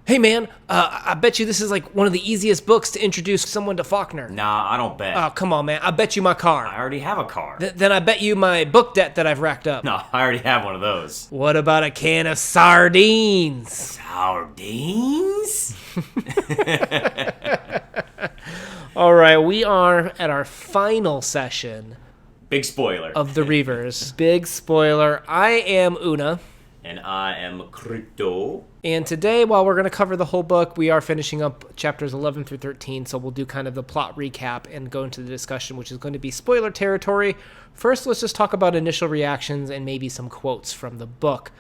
Hey man, I bet you this is like one of the easiest books to introduce someone to Faulkner. Nah, I don't bet. Oh, come on, man. I bet you my car. I already have a car. Then I bet you my book debt that I've racked up. No, I already have one of those. What about a can of sardines? Sardines? All right, we are at our final session Big spoiler. of the Reivers. Big spoiler. I am Una. And I am Crypto. And today, while we're going to cover the whole book, we are finishing up chapters 11 through 13, so we'll do kind of the plot recap and go into the discussion, which is going to be spoiler territory. First, let's just talk about initial reactions and maybe some quotes from the book.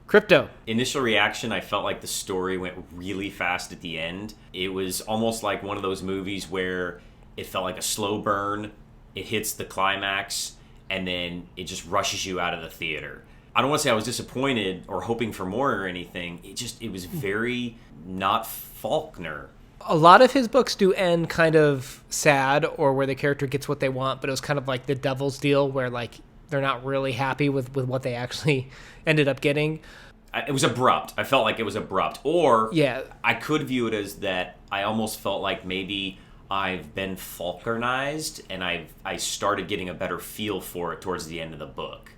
Crypto. Initial reaction, I felt like the story went really fast at the end. It was almost like one of those movies where it felt like a slow burn. It hits the climax, and then it just rushes you out of the theater. I don't want to say I was disappointed or hoping for more or anything. It was very not Faulkner. A lot of his books do end kind of sad or where the character gets what they want, but it was kind of like the Devil's Deal where like they're not really happy with what they actually ended up getting. It was abrupt. I felt like it was abrupt. Or yeah, I could view it as that I almost felt like maybe I've been Faulknerized and I started getting a better feel for it towards the end of the book.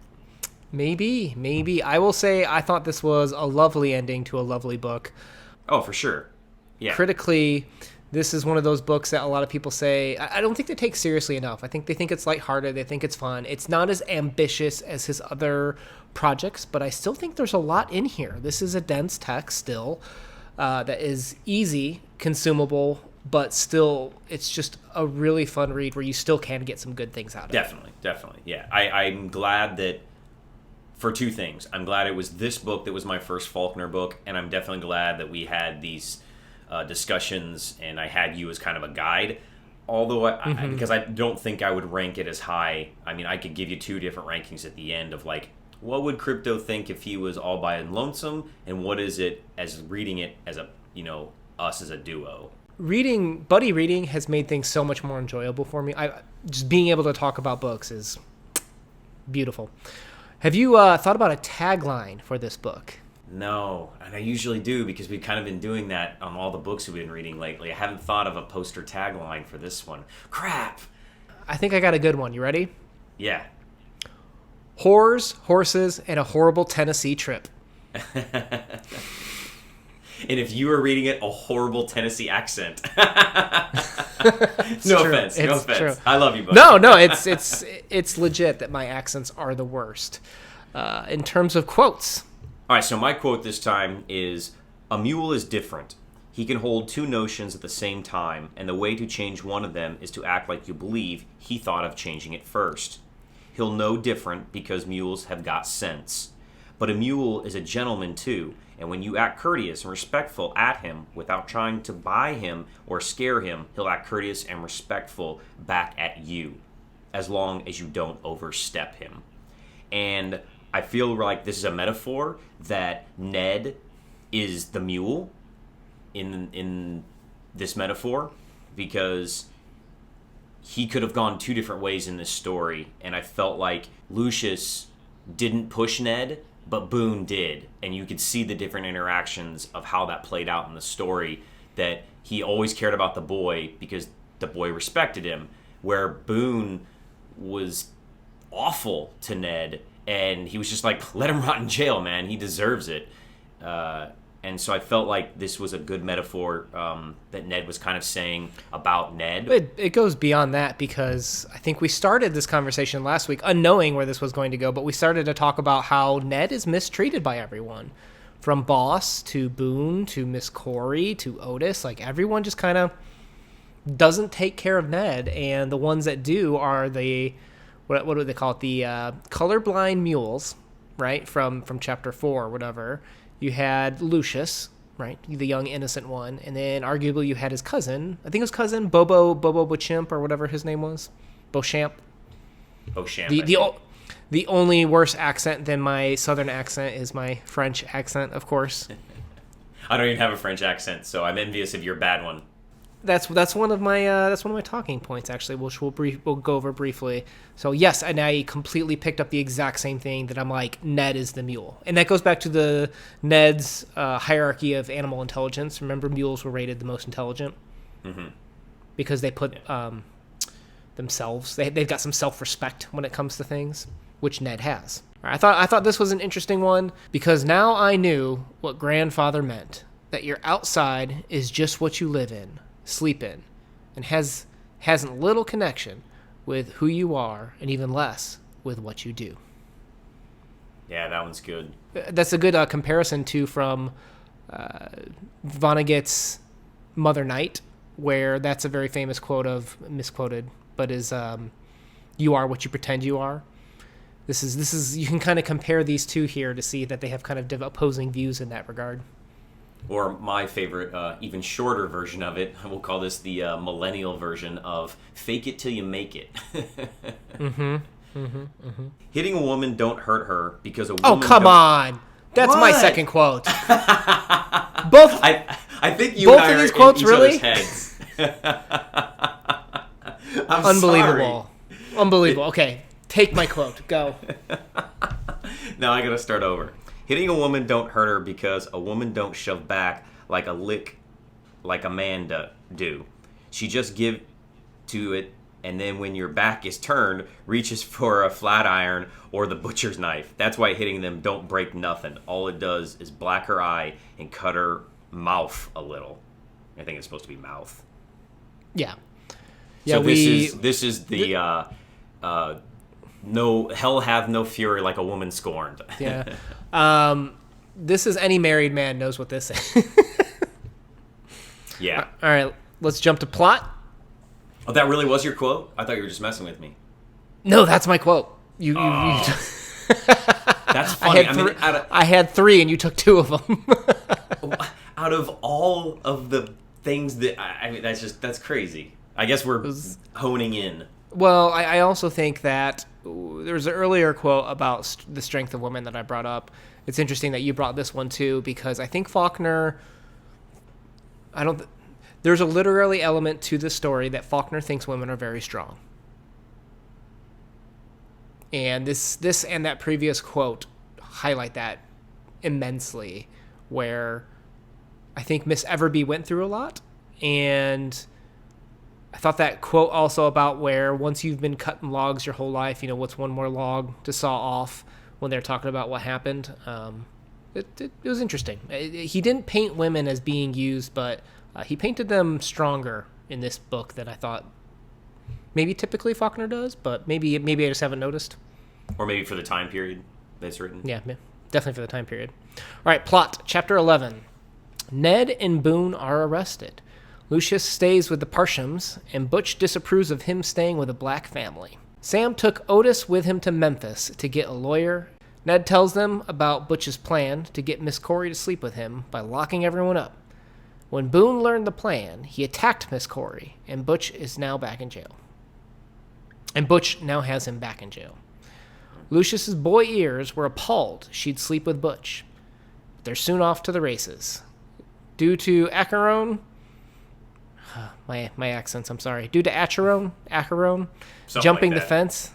Maybe. I will say I thought this was a lovely ending to a lovely book. Oh, for sure. Yeah. Critically, this is one of those books that a lot of people say, I don't think they take seriously enough. I think they think it's lighthearted. They think it's fun. It's not as ambitious as his other projects, but I still think there's a lot in here. This is a dense text still that is easy, consumable, but still it's just a really fun read where you still can get some good things out of it. Definitely. Yeah. I'm glad that, for two things. I'm glad it was this book that was my first Faulkner book, and I'm definitely glad that we had these discussions and I had you as kind of a guide. Although, because I don't think I would rank it as high. I mean, I could give you two different rankings at the end of like, what would Crypto think if he was all by and lonesome, and what is it as reading it as a, us as a duo. Buddy reading has made things so much more enjoyable for me. Just being able to talk about books is beautiful. Have you thought about a tagline for this book? No, and I usually do because we've kind of been doing that on all the books we've been reading lately. I haven't thought of a poster tagline for this one. Crap! I think I got a good one. You ready? Yeah. Whores, horses, and a horrible Tennessee trip. And if you were reading it, a horrible Tennessee accent. No offense. True. I love you, buddy. No, it's legit that my accents are the worst. In terms of quotes. All right, so my quote this time is, "A mule is different. He can hold two notions at the same time, and the way to change one of them is to act like you believe he thought of changing it first. He'll know different because mules have got sense. But a mule is a gentleman too, and when you act courteous and respectful at him without trying to buy him or scare him, he'll act courteous and respectful back at you, as long as you don't overstep him." And I feel like this is a metaphor that Ned is the mule in this metaphor, because he could have gone two different ways in this story, and I felt like Lucius didn't push Ned, but Boone did, and you could see the different interactions of how that played out in the story, that he always cared about the boy because the boy respected him, where Boone was awful to Ned, and he was just like, let him rot in jail, man, he deserves it. And so I felt like this was a good metaphor that Ned was kind of saying about Ned. But it goes beyond that, because I think we started this conversation last week unknowing where this was going to go, but we started to talk about how Ned is mistreated by everyone. From Boss to Boone to Miss Corey to Otis. Like, everyone just kind of doesn't take care of Ned, and the ones that do are the, what do they call it? The colorblind mules, right? From chapter 4 or whatever. You had Lucius, right, the young innocent one, and then arguably you had his cousin. I think it was cousin Bobo Beauchamp or whatever his name was, Beauchamp. The only worse accent than my southern accent is my French accent, of course. I don't even have a French accent, so I'm envious of your bad one. That's one of my talking points, actually, which we'll go over briefly. So yes, and I completely picked up the exact same thing, that I'm like, Ned is the mule, and that goes back to the Ned's hierarchy of animal intelligence. Remember, mules were rated the most intelligent because they put themselves. They've got some self-respect when it comes to things, which Ned has. I thought this was an interesting one because now I knew what grandfather meant. That your outside is just what you live in, sleep in, and has little connection with who you are, and even less with what you do. Yeah, that one's good. That's a good comparison from Vonnegut's Mother Night, where that's a very famous quote of, misquoted, but is you are what you pretend you are. This is you can kind of compare these two here to see that they have kind of opposing views in that regard. Or my favorite, even shorter version of it, we'll call this the millennial version of fake it till you make it. Hitting a woman don't hurt her because a woman... Oh, come on! That's What? my second quote. Both I think you both and I of these are quotes, in each really? other's heads. I'm Unbelievable. sorry. Unbelievable. Okay, take my quote. Go. Now I gotta start over. Hitting a woman don't hurt her because a woman don't shove back like a lick like a man do. She just give to it, and then when your back is turned, reaches for a flat iron or the butcher's knife. That's why hitting them don't break nothing. All it does is black her eye and cut her mouth a little. I think it's supposed to be mouth. Yeah. So this is the no hell have no fury like a woman scorned. Yeah. This is any married man knows what this is. Yeah. All right, let's jump to plot. Oh, that really was your quote? I thought you were just messing with me. No, that's my quote. You That's funny. I had three, and you took two of them. Out of all of the things that I mean, that's crazy. I guess we're honing in. Well, I also think that there was an earlier quote about the strength of women that I brought up. It's interesting that you brought this one too, because I think Faulkner. There's a literary element to the story that Faulkner thinks women are very strong. And this and that previous quote highlight that immensely, where I think Miss Everby went through a lot, and I thought that quote also about where once you've been cutting logs your whole life, what's one more log to saw off, when they're talking about what happened. It was interesting. He didn't paint women as being used, but he painted them stronger in this book than I thought maybe typically Faulkner does, but maybe I just haven't noticed. Or maybe for the time period that's written. Yeah, definitely for the time period. All right, plot. Chapter 11. Ned and Boone are arrested. Lucius stays with the Parshams, and Butch disapproves of him staying with a black family. Sam took Otis with him to Memphis to get a lawyer. Ned tells them about Butch's plan to get Miss Corey to sleep with him by locking everyone up. When Boone learned the plan, he attacked Miss Corey, and Butch is now back in jail. And Butch now has him back in jail. Lucius's boy ears were appalled she'd sleep with Butch. But they're soon off to the races. Due to Acheron, my accents, I'm sorry. Due to Acheron jumping like the fence,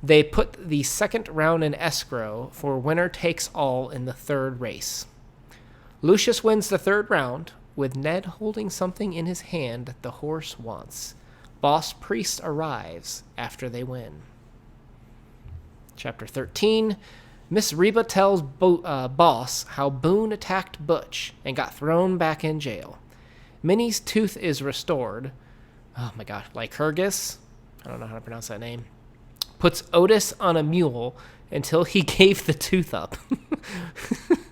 they put the second round in escrow for winner takes all in the third race. Lucius wins the third round, with Ned holding something in his hand that the horse wants. Boss Priest arrives after they win. Chapter 13. Miss Reba tells Boss how Boone attacked Butch and got thrown back in jail. Minnie's tooth is restored. Oh my god, Lycurgus? I don't know how to pronounce that name. Puts Otis on a mule until he gave the tooth up.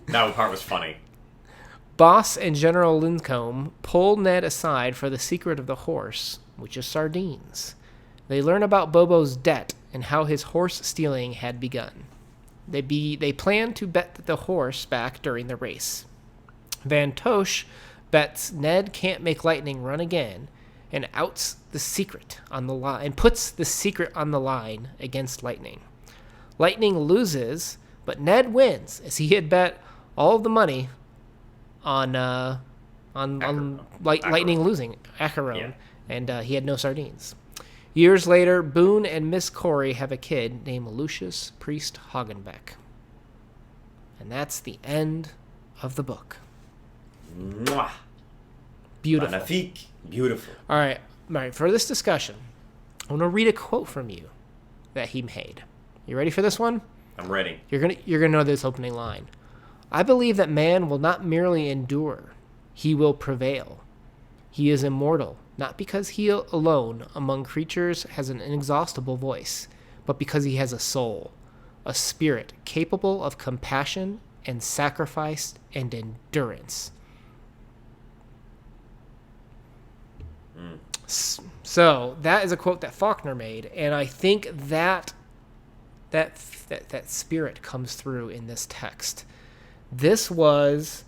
That part was funny. Boss and General Lincombe pull Ned aside for the secret of the horse, which is sardines. They learn about Bobo's debt and how his horse stealing had begun. They plan to bet the horse back during the race. Van Tosh bets Ned can't make Lightning run again and outs the secret on the line and puts the secret on the line against Lightning. Lightning loses, but Ned wins as he had bet all of the money on on Acheron. lightning losing Acheron, Yeah. and he had no sardines. Years later, Boone and Miss Corey have a kid named Lucius Priest Hagenbeck. And that's the end of the book. Mwah. Beautiful. Magnifique. Beautiful. All right. For this discussion, I want to read a quote from you that he made. You ready for this one? I'm ready. You're gonna know this opening line. I believe that man will not merely endure, he will prevail. He is immortal, not because he alone among creatures has an inexhaustible voice, but because he has a soul, a spirit capable of compassion and sacrifice and endurance. So that is a quote that Faulkner made, and I think that spirit comes through in this text. This was,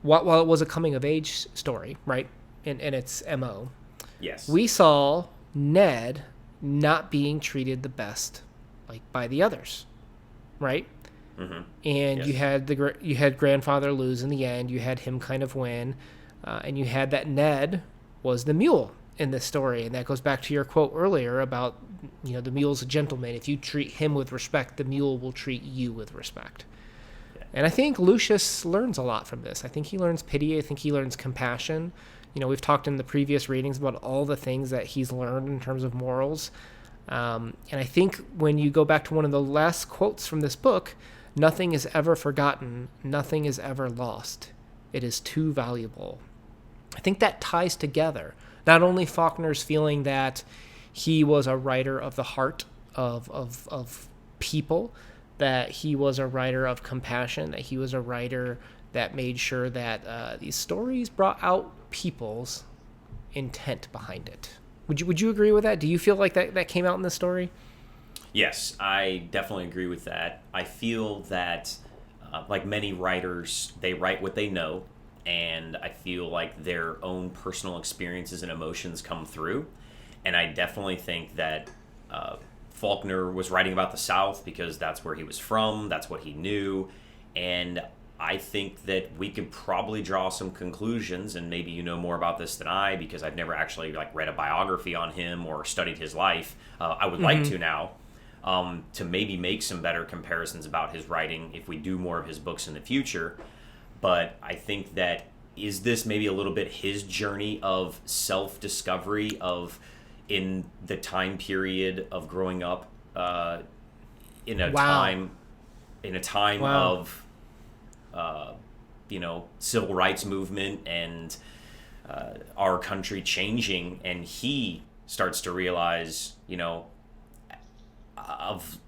while it was a coming of age story, right, in its MO, Yes. we saw Ned not being treated the best, like, by the others, right? Mm-hmm. And Yes. you had grandfather lose in the end. You had him kind of win, and you had that Ned was the mule in this story, and that goes back to your quote earlier about, the mule's a gentleman. If you treat him with respect, the mule will treat you with respect. Yeah. And I think Lucius learns a lot from this. I think he learns pity. I think he learns compassion. We've talked in the previous readings about all the things that he's learned in terms of morals. And I think when you go back to one of the last quotes from this book, nothing is ever forgotten, nothing is ever lost. It is too valuable. I think that ties together not only Faulkner's feeling that he was a writer of the heart of people, that he was a writer of compassion, that he was a writer that made sure that these stories brought out people's intent behind it. Would you agree with that? Do you feel like that came out in the story? Yes, I definitely agree with that. I feel that, like many writers, they write what they know, and I feel like their own personal experiences and emotions come through. And I definitely think that Faulkner was writing about the South because that's where he was from, that's what he knew, and I think that we could probably draw some conclusions, and maybe you know more about this than I, because I've never actually read a biography on him or studied his life. I would like to now, to maybe make some better comparisons about his writing if we do more of his books in the future. But I think that, is this maybe a little bit his journey of self-discovery of in the time period of growing up in a time of civil rights movement and our country changing, and he starts to realize, of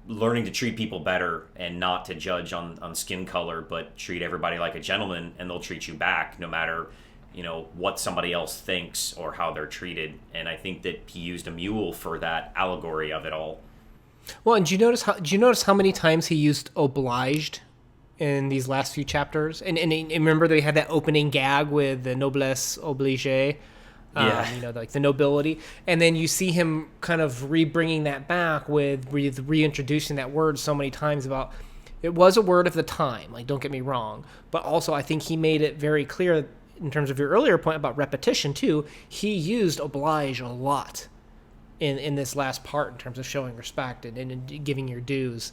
learning to treat people better and not to judge on skin color, but treat everybody like a gentleman, and they'll treat you back no matter what somebody else thinks or how they're treated. And I think that he used a mule for that allegory of it all. Well, and did you notice how many times he used obliged in these last few chapters? And remember they had that opening gag with the noblesse oblige. Like the nobility, and then you see him kind of bringing that back with reintroducing that word so many times. About it was a word of the time, like, don't get me wrong, but also I think he made it very clear in terms of your earlier point about repetition too. He used oblige a lot in this last part in terms of showing respect and giving your dues.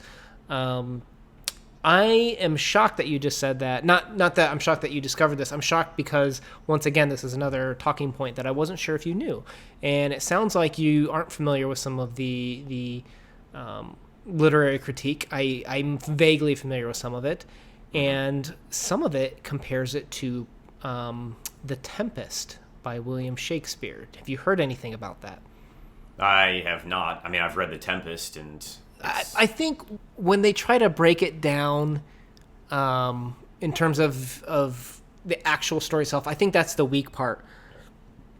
I am shocked that you just said that. Not that I'm shocked that you discovered this. I'm shocked because, once again, this is another talking point that I wasn't sure if you knew. And it sounds like you aren't familiar with some of the literary critique. I'm vaguely familiar with some of it. And some of it compares it to The Tempest by William Shakespeare. Have you heard anything about that? I have not. I mean, I've read The Tempest, and I think when they try to break it down in terms of the actual story itself, I think that's the weak part.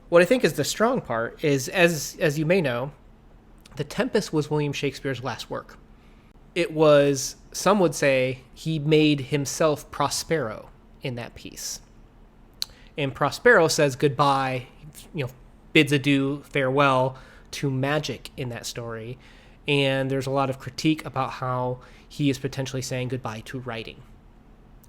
What I think is the strong part is, as you may know, The Tempest was William Shakespeare's last work. It was, some would say, he made himself Prospero in that piece. And Prospero says goodbye, bids adieu, farewell to magic in that story. And there's a lot of critique about how he is potentially saying goodbye to writing.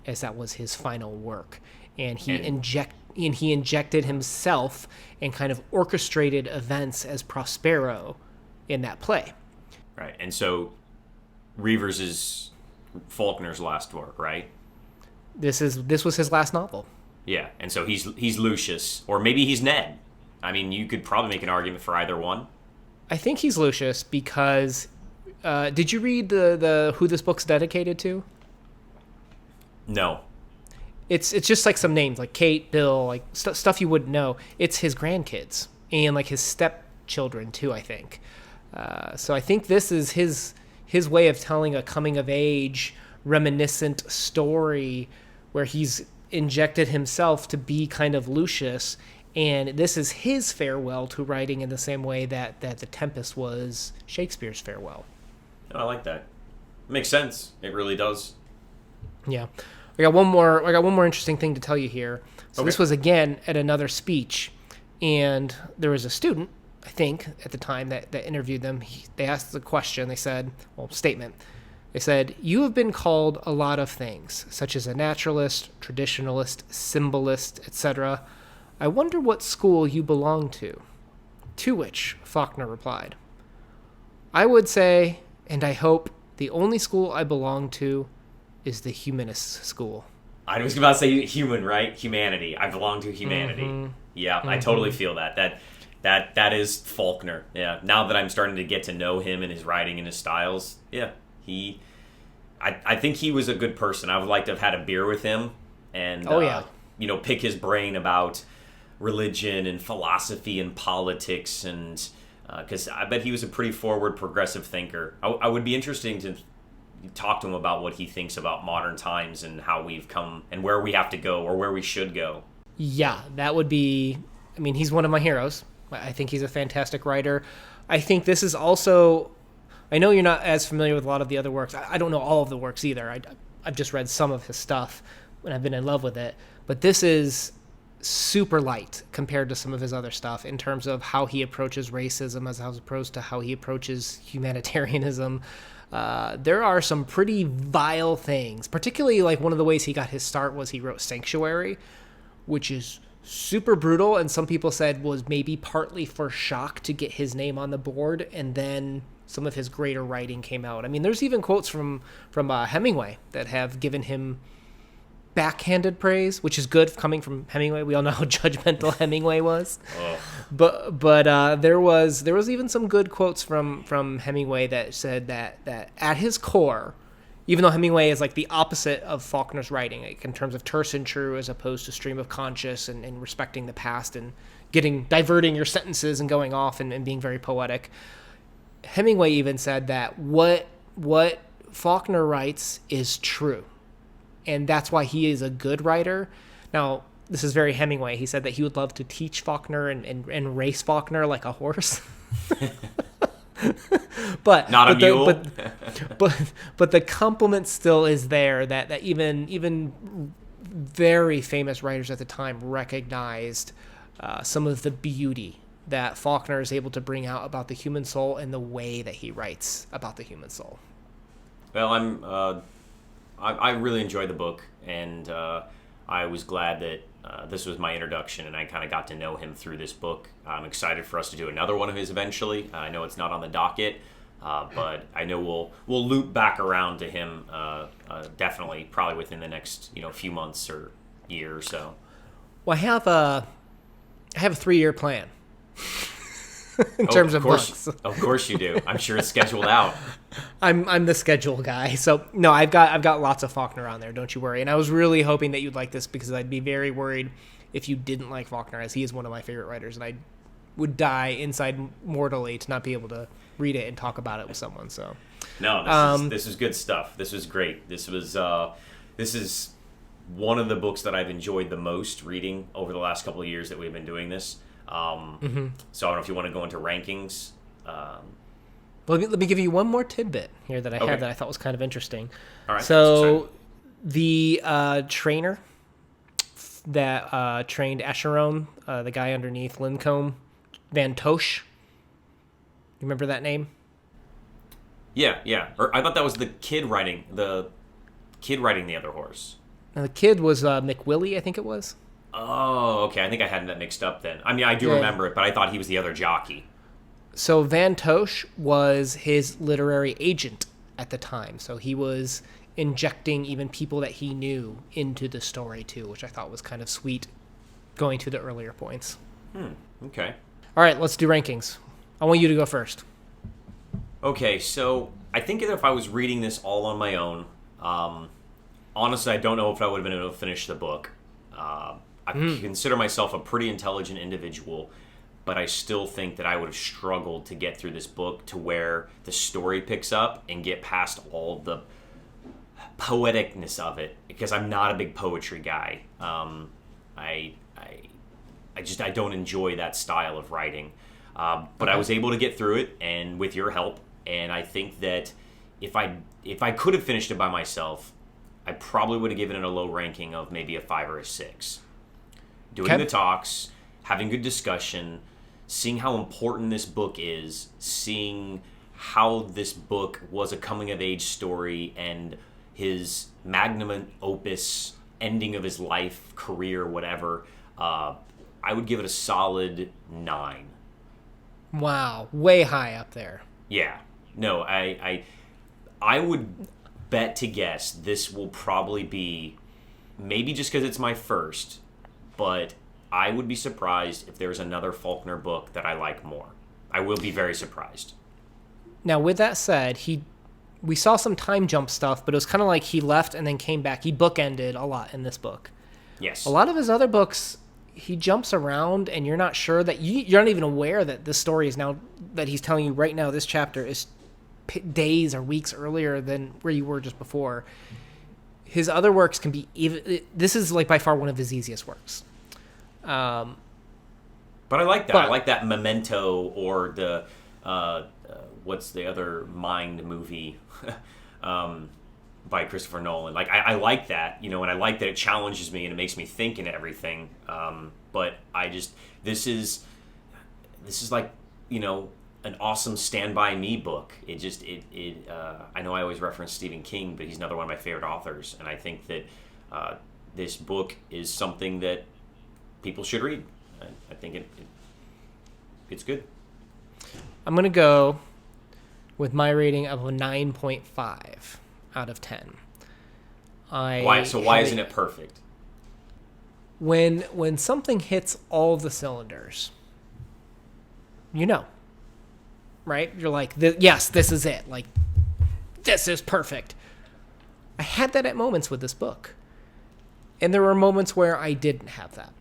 as that was his final work. And he injected himself and kind of orchestrated events as Prospero in that play. Right. And so Reivers is Faulkner's last work, right? This was his last novel. Yeah. And so he's Lucius, or maybe he's Ned. I mean, you could probably make an argument for either one. I think he's Lucius because did you read the who this book's dedicated to? No. It's just like some names like Kate, Bill, like stuff you wouldn't know. It's his grandkids and like his stepchildren too, I think. So I think this is his way of telling a coming of age reminiscent story where he's injected himself to be kind of Lucius, and this is his farewell to writing in the same way that The Tempest was Shakespeare's farewell. I like that. Makes sense. It really does. Yeah. I got one more interesting thing to tell you here. So Okay. This was again at another speech, and there was a student, I think, at the time that interviewed them. They asked the question. They said, statement. They said, "You have been called a lot of things, such as a naturalist, traditionalist, symbolist, etc. I wonder what school you belong to." To which Faulkner replied, "I would say, and I hope, the only school I belong to is the humanist school." I was about to say human, right? Humanity. I belong to humanity. Mm-hmm. Yeah, I totally feel that. That is Faulkner. Yeah. Now that I'm starting to get to know him and his writing and his styles, yeah, I think he was a good person. I would like to have had a beer with him and pick his brain about religion and philosophy and politics, and because I bet he was a pretty forward, progressive thinker. I would be interested to talk to him about what he thinks about modern times and how we've come and where we have to go or where we should go. Yeah, that would be... I mean, he's one of my heroes. I think he's a fantastic writer. I think this is also... I know you're not as familiar with a lot of the other works. I don't know all of the works either. I've just read some of his stuff, and I've been in love with it. But this is super light compared to some of his other stuff in terms of how he approaches racism as opposed to how he approaches humanitarianism. There are some pretty vile things, particularly like one of the ways he got his start was he wrote Sanctuary, which is super brutal, and some people said was maybe partly for shock to get his name on the board, and then some of his greater writing came out. I mean, there's even quotes from Hemingway that have given him backhanded praise, which is good coming from Hemingway. We all know how judgmental Hemingway was. Oh. But there was even some good quotes from Hemingway that said that at his core, even though Hemingway is like the opposite of Faulkner's writing, like in terms of terse and true as opposed to stream of conscious and respecting the past and diverting your sentences and going off and being very poetic. Hemingway even said that what Faulkner writes is true. And that's why he is a good writer. Now, this is very Hemingway. He said that he would love to teach Faulkner and race Faulkner like a horse. But not a mule. But the compliment still is there that even very famous writers at the time recognized some of the beauty that Faulkner is able to bring out about the human soul and the way that he writes about the human soul. Well, I really enjoyed the book, and I was glad that this was my introduction, and I kind of got to know him through this book. I'm excited for us to do another one of his eventually. I know it's not on the docket, but I know we'll loop back around to him definitely, probably within the next few months or year or so. Well, I have a 3-year plan. In terms of books. Of course you do. I'm sure it's scheduled out. I'm the schedule guy. So no, I've got lots of Faulkner on there, don't you worry. And I was really hoping that you'd like this because I'd be very worried if you didn't like Faulkner, as he is one of my favorite writers, and I would die inside mortally to not be able to read it and talk about it with someone. So no, this is good stuff. This was great. This is one of the books that I've enjoyed the most reading over the last couple of years that we've been doing this. So I don't know if you want to go into rankings. Let me give you one more tidbit here that I Okay. have that I thought was kind of interesting. All right. So the trainer that trained Acheron, the guy underneath Lincombe, Van Tosh. You remember that name? Yeah. Or I thought that was the kid riding the other horse. And the kid was McWillie, I think it was. Oh, okay. I think I had that mixed up then. I mean, I do remember it, but I thought he was the other jockey. So Van Tosh was his literary agent at the time. So he was injecting even people that he knew into the story too, which I thought was kind of sweet, going to the earlier points. Okay. All right, let's do rankings. I want you to go first. Okay, so I think if I was reading this all on my own, honestly, I don't know if I would have been able to finish the book. I consider myself a pretty intelligent individual, but I still think that I would have struggled to get through this book to where the story picks up and get past all the poeticness of it, because I'm not a big poetry guy. I don't enjoy that style of writing. But I was able to get through it, and with your help, and I think that if I could have finished it by myself, I probably would have given it a low ranking of maybe a 5 or a 6. Doing the talks, having good discussion, seeing how important this book is, seeing how this book was a coming-of-age story and his magnum opus ending of his life, career, whatever, I would give it a solid 9. Wow, way high up there. Yeah. No, I would bet to guess this will probably be, maybe just because it's my first, but I would be surprised if there's another Faulkner book that I like more. I will be very surprised. Now, with that said, we saw some time jump stuff, but it was kind of like he left and then came back. He bookended a lot in this book. Yes. A lot of his other books, he jumps around, and you're not sure that you're not even aware that this story is now, that he's telling you right now, this chapter is days or weeks earlier than where you were just before. His other works can be even. This is like by far one of his easiest works. But I like that. I like that Memento, or the what's the other Mind movie by Christopher Nolan. Like I like that, and I like that it challenges me and it makes me think and everything. But this is like, an awesome Stand By Me book. I know I always reference Stephen King, but he's another one of my favorite authors, and I think that this book is something that people should read. I think it's good. I'm going to go with my rating of a 9.5 out of 10. Why isn't it perfect? When something hits all the cylinders, right? You're like, yes, this is it. Like, this is perfect. I had that at moments with this book. And there were moments where I didn't have that.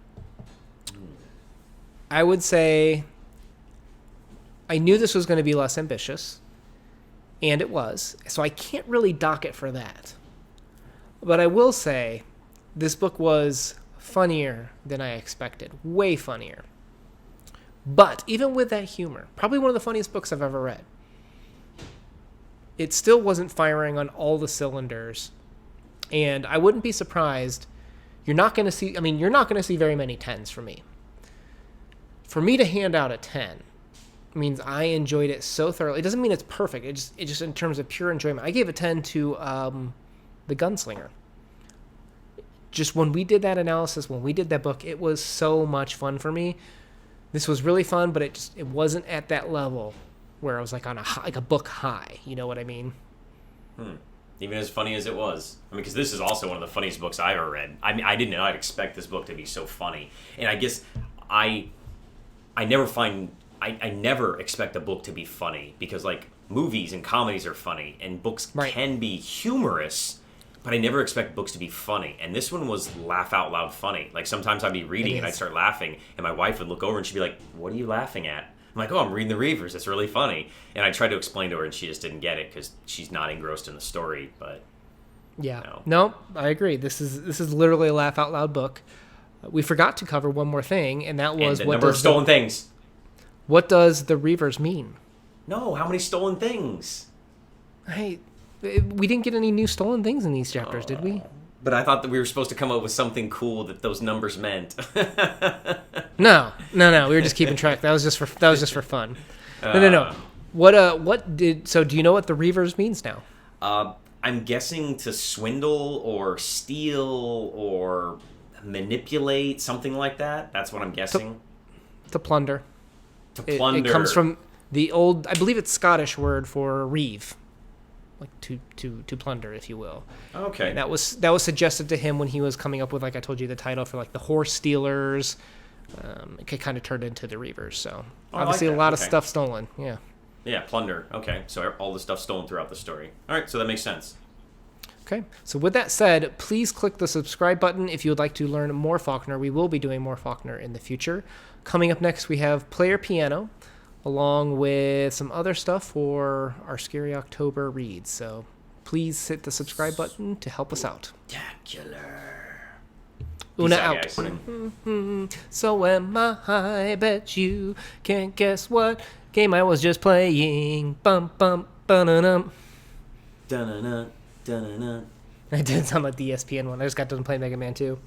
I would say I knew this was going to be less ambitious, and it was. So I can't really dock it for that. But I will say this book was funnier than I expected. Way funnier. But even with that humor, probably one of the funniest books I've ever read, it still wasn't firing on all the cylinders. And I wouldn't be surprised. You're not going to see very many 10s from me. For me to hand out a 10 means I enjoyed it so thoroughly. It doesn't mean it's perfect. It just in terms of pure enjoyment. I gave a 10 to The Gunslinger. Just when we did that analysis, when we did that book, it was so much fun for me. This was really fun, but it wasn't at that level where I was like on a book high. You know what I mean? Even as funny as it was. I mean, because this is also one of the funniest books I ever read. I mean, I did not expect this book to be so funny. And I guess I never expect a book to be funny, because like movies and comedies are funny and books can be humorous, but I never expect books to be funny. And this one was laugh out loud funny. Like sometimes I'd be reading and I'd start laughing, and my wife would look over and she'd be like, "What are you laughing at?" I'm like, "Oh, I'm reading the Reivers. It's really funny." And I tried to explain to her, and she just didn't get it because she's not engrossed in the story. But no, I agree. This is literally a laugh out loud book. We forgot to cover one more thing, and that was the number of stolen things. What does the Reivers mean? No, how many stolen things? We didn't get any new stolen things in these chapters, did we? But I thought that we were supposed to come up with something cool that those numbers meant. No. We were just keeping track. That was just for fun. No. Do you know what the Reivers means now? I'm guessing to swindle or steal or manipulate, something like that. That's what I'm guessing. To plunder. To plunder. It comes from the old, I believe it's Scottish word for reeve, like to plunder, if you will. Okay. And that was suggested to him when he was coming up with, like I told you, the title for like the horse stealers. It kind of turned into the Reivers. So obviously a lot of stuff stolen. Yeah. Yeah, plunder. Okay, so all the stuff stolen throughout the story. All right, so that makes sense. Okay, so with that said, please click the subscribe button if you would like to learn more Faulkner. We will be doing more Faulkner in the future. Coming up next, we have Player Piano, along with some other stuff for our Scary October reads. So please hit the subscribe button to help us out. Spectacular. Una out. So am I. Bet you can't guess what game I was just playing. Bum bum ba-dum. Dun-dun-dun, dun-dun-dun. I did some of the ESPN one. I just got done playing Mega Man 2.